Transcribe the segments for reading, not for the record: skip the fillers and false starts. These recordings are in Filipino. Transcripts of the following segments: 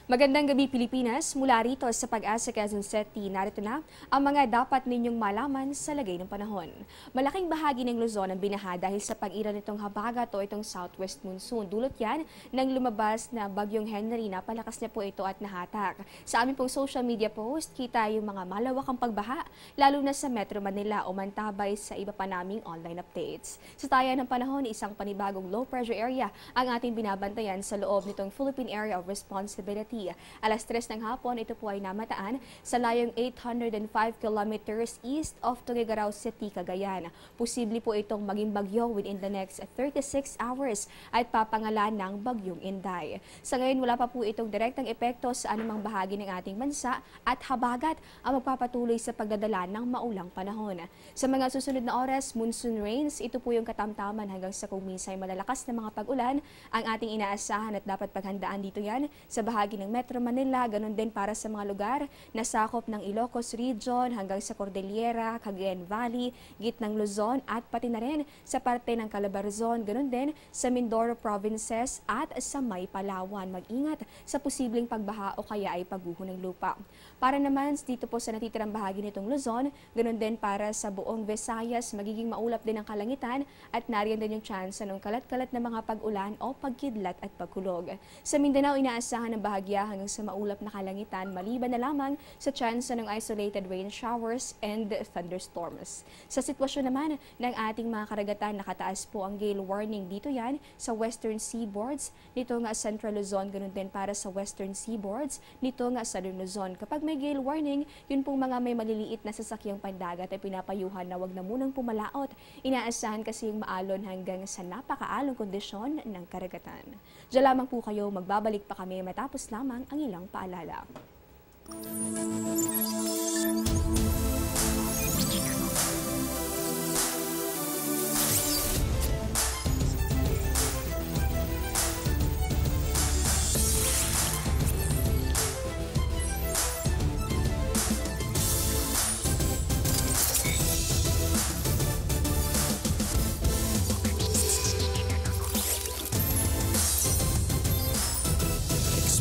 Magandang gabi Pilipinas, mula rito sa Pag-asa Quezon City, narito na ang mga dapat ninyong malaman sa lagay ng panahon. Malaking bahagi ng Luzon ang binaha dahil sa pag-ira nitong habagat o itong southwest monsoon. Dulot yan ng lumabas na bagyong Henry na palakas niya po ito at nahatak. Sa aming pong social media post, kita yung mga malawakang pagbaha, lalo na sa Metro Manila o mantabay sa iba pa naming online updates. Sa taya ng panahon, isang panibagong low pressure area ang ating binabantayan sa loob nitong Philippine Area of Responsibility. Alas 3 ng hapon, ito po ay namataan sa layong 805 kilometers east of Tuguegarao City, Cagayan. Posible po itong maging bagyo within the next 36 hours at papangalan ng bagyong Inday. Sa ngayon, wala pa po itong direktang epekto sa anumang bahagi ng ating bansa at habagat ang magpapatuloy sa pagdadala ng maulang panahon. Sa mga susunod na oras, monsoon rains, ito po yung katamtaman hanggang sa kung minsan malalakas na mga pag-ulan ang ating inaasahan at dapat paghandaan dito yan sa bahagi ng Metro Manila, ganun din para sa mga lugar na sakop ng Ilocos Region hanggang sa Cordillera, Cagayan Valley, gitnang Luzon at pati na rin sa parte ng Calabarzon, ganun din sa Mindoro Provinces at sa May Palawan. Mag-ingat sa posibleng pagbaha o kaya ay pagguho ng lupa. Para naman dito po sa natitirang bahagi nitong Luzon, ganun din para sa buong Visayas, magiging maulap din ang kalangitan at nariyan din yung chance ng kalat-kalat na mga pag-ulan o pagkidlat at pagkulog. Sa Mindanao, inaasahan ng bahagya hanggang sa maulap na kalangitan maliban na lamang sa chance ng isolated rain showers and thunderstorms. Sa sitwasyon naman ng ating mga karagatan, nakataas po ang gale warning dito yan sa western seaboards, nito nga Central Luzon, ganun din para sa western seaboards, nito nga Southern Luzon. Kapag may gale warning, yun pong mga may maliliit na sasakyang pandagat ay pinapayuhan na wag na munang pumalaot. Inaasahan kasi yung maalon hanggang sa napakaalong kondisyon ng karagatan. Diyan lamang po kayo, magbabalik pa kami matapos lamang ang ilang paalala.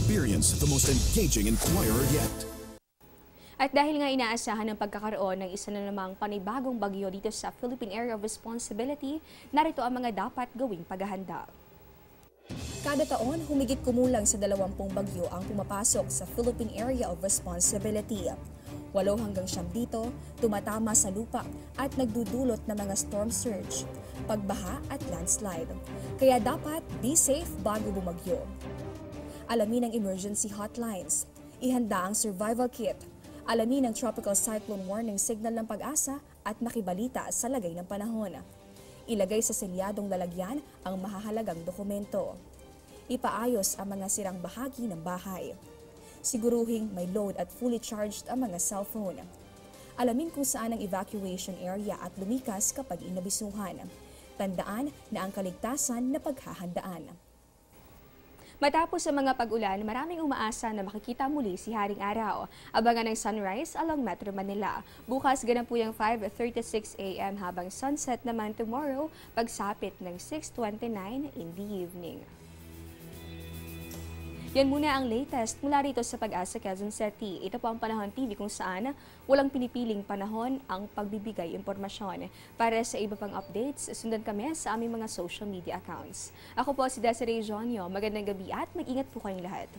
Experience the most engaging Inquirer yet. At dahil nga inaasahan ng pagkakaroon ng isa na namang panibagong bagyo dito sa Philippine Area of Responsibility, narito ang mga dapat gawing paghahanda. Kada taon, humigit kumulang sa 20 bagyo ang pumapasok sa Philippine Area of Responsibility. 8 hanggang 9 dito, tumatama sa lupa at nagdudulot ng mga storm surge, pagbaha at landslide. Kaya dapat be safe bago bumagyo. Alamin ang emergency hotlines, ihanda ang survival kit, alamin ang tropical cyclone warning signal ng Pag-asa at makibalita sa lagay ng panahon. Ilagay sa selyadong lalagyan ang mahahalagang dokumento. Ipaayos ang mga sirang bahagi ng bahay. Siguruhing may load at fully charged ang mga cellphone. Alamin kung saan ang evacuation area at lumikas kapag inabisuhan. Tandaan na ang kaligtasan na paghahandaan. Matapos sa mga pag-ulan, maraming umaasa na makikita muli si Haring Araw. Abangan ng sunrise along Metro Manila. Bukas ganap po yung 5:36 a.m. habang sunset naman tomorrow pagsapit ng 6:29 in the evening. Yan muna ang latest mula rito sa Pag-asa Quezon City. Ito po ang Panahon TV kung saan walang pinipiling panahon ang pagbibigay impormasyon. Para sa iba pang updates, sundan kami sa aming mga social media accounts. Ako po si Desiree Jonio. Magandang gabi at mag-ingat po kayong lahat.